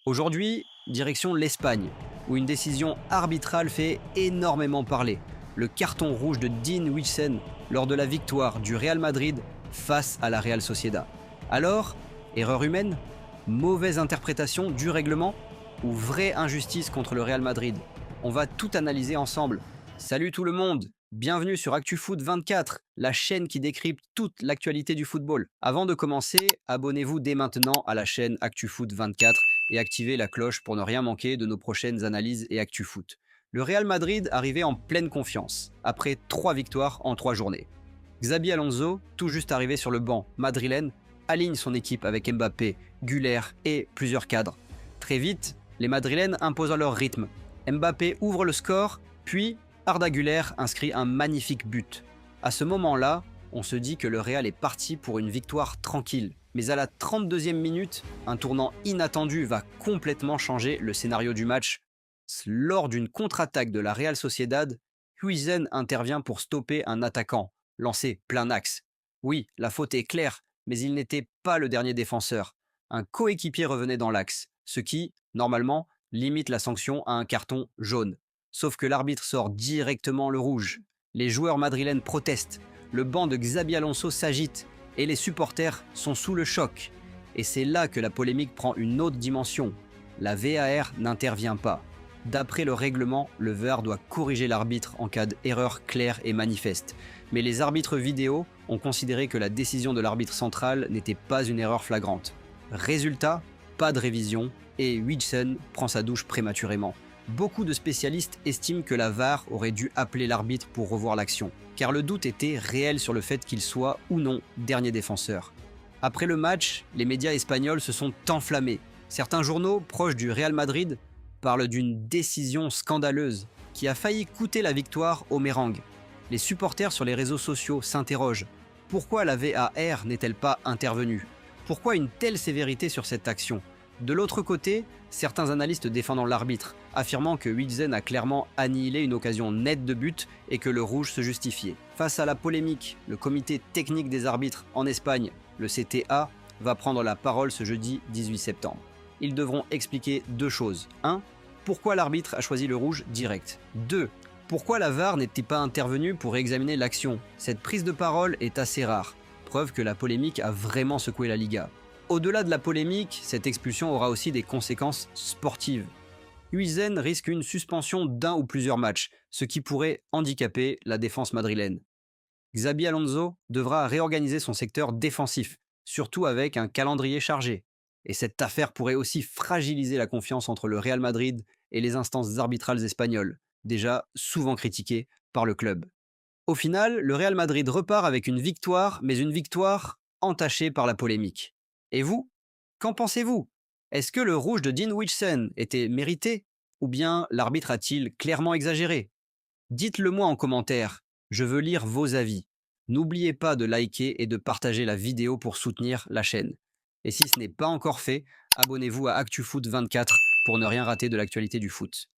Aujourd'hui, direction l'Espagne, où une décision arbitrale fait énormément parler. Le carton rouge de Dean Huijsen lors de la victoire du Real Madrid face à la Real Sociedad. Alors, erreur humaine, mauvaise interprétation du règlement ou vraie injustice contre le Real Madrid? On va tout analyser ensemble. Salut tout le monde, bienvenue sur ActuFoot 24, la chaîne qui décrypte toute l'actualité du football. Avant de commencer, abonnez-vous dès maintenant à la chaîne ActuFoot 24 et activez la cloche pour ne rien manquer de nos prochaines analyses et ActuFoot. Le Real Madrid arrivait en pleine confiance, après 3 victoires en 3 journées. Xabi Alonso, tout juste arrivé sur le banc madrilène, aligne son équipe avec Mbappé, Güler et plusieurs cadres. Très vite, les Madrilènes imposent leur rythme. Mbappé ouvre le score, puis Arda Güler inscrit un magnifique but. À ce moment-là, on se dit que le Real est parti pour une victoire tranquille. Mais à la 32e minute, un tournant inattendu va complètement changer le scénario du match. Lors d'une contre-attaque de la Real Sociedad, Huijsen intervient pour stopper un attaquant, lancé plein axe. Oui, la faute est claire, mais il n'était pas le dernier défenseur. Un coéquipier revenait dans l'axe, ce qui, normalement, limite la sanction à un carton jaune. Sauf que l'arbitre sort directement le rouge. Les joueurs madrilènes protestent, le banc de Xabi Alonso s'agite et les supporters sont sous le choc. Et c'est là que la polémique prend une autre dimension. La VAR n'intervient pas. D'après le règlement, le VAR doit corriger l'arbitre en cas d'erreur claire et manifeste. Mais les arbitres vidéo ont considéré que la décision de l'arbitre central n'était pas une erreur flagrante. Résultat, pas de révision et Huijsen prend sa douche prématurément. Beaucoup de spécialistes estiment que la VAR aurait dû appeler l'arbitre pour revoir l'action, car le doute était réel sur le fait qu'il soit ou non dernier défenseur. Après le match, les médias espagnols se sont enflammés. Certains journaux proches du Real Madrid parlent d'une décision scandaleuse qui a failli coûter la victoire aux Merengues. Les supporters sur les réseaux sociaux s'interrogent. Pourquoi la VAR n'est-elle pas intervenue? Pourquoi une telle sévérité sur cette action? De l'autre côté, certains analystes défendant l'arbitre, affirmant que Huijsen a clairement annihilé une occasion nette de but et que le rouge se justifiait. Face à la polémique, le comité technique des arbitres en Espagne, le CTA, va prendre la parole ce jeudi 18 septembre. Ils devront expliquer 2 choses. 1. Pourquoi l'arbitre a choisi le rouge direct? 2. Pourquoi la VAR n'était pas intervenue pour examiner l'action? Cette prise de parole est assez rare, preuve que la polémique a vraiment secoué la Liga. Au-delà de la polémique, cette expulsion aura aussi des conséquences sportives. Huijsen risque une suspension d'un ou plusieurs matchs, ce qui pourrait handicaper la défense madrilène. Xabi Alonso devra réorganiser son secteur défensif, surtout avec un calendrier chargé. Et cette affaire pourrait aussi fragiliser la confiance entre le Real Madrid et les instances arbitrales espagnoles, déjà souvent critiquées par le club. Au final, le Real Madrid repart avec une victoire, mais une victoire entachée par la polémique. Et vous, qu'en pensez-vous? Est-ce que le rouge de Dean Huijsen était mérité? Ou bien l'arbitre a-t-il clairement exagéré? Dites-le moi en commentaire, je veux lire vos avis. N'oubliez pas de liker et de partager la vidéo pour soutenir la chaîne. Et si ce n'est pas encore fait, abonnez-vous à ActuFoot 24 pour ne rien rater de l'actualité du foot.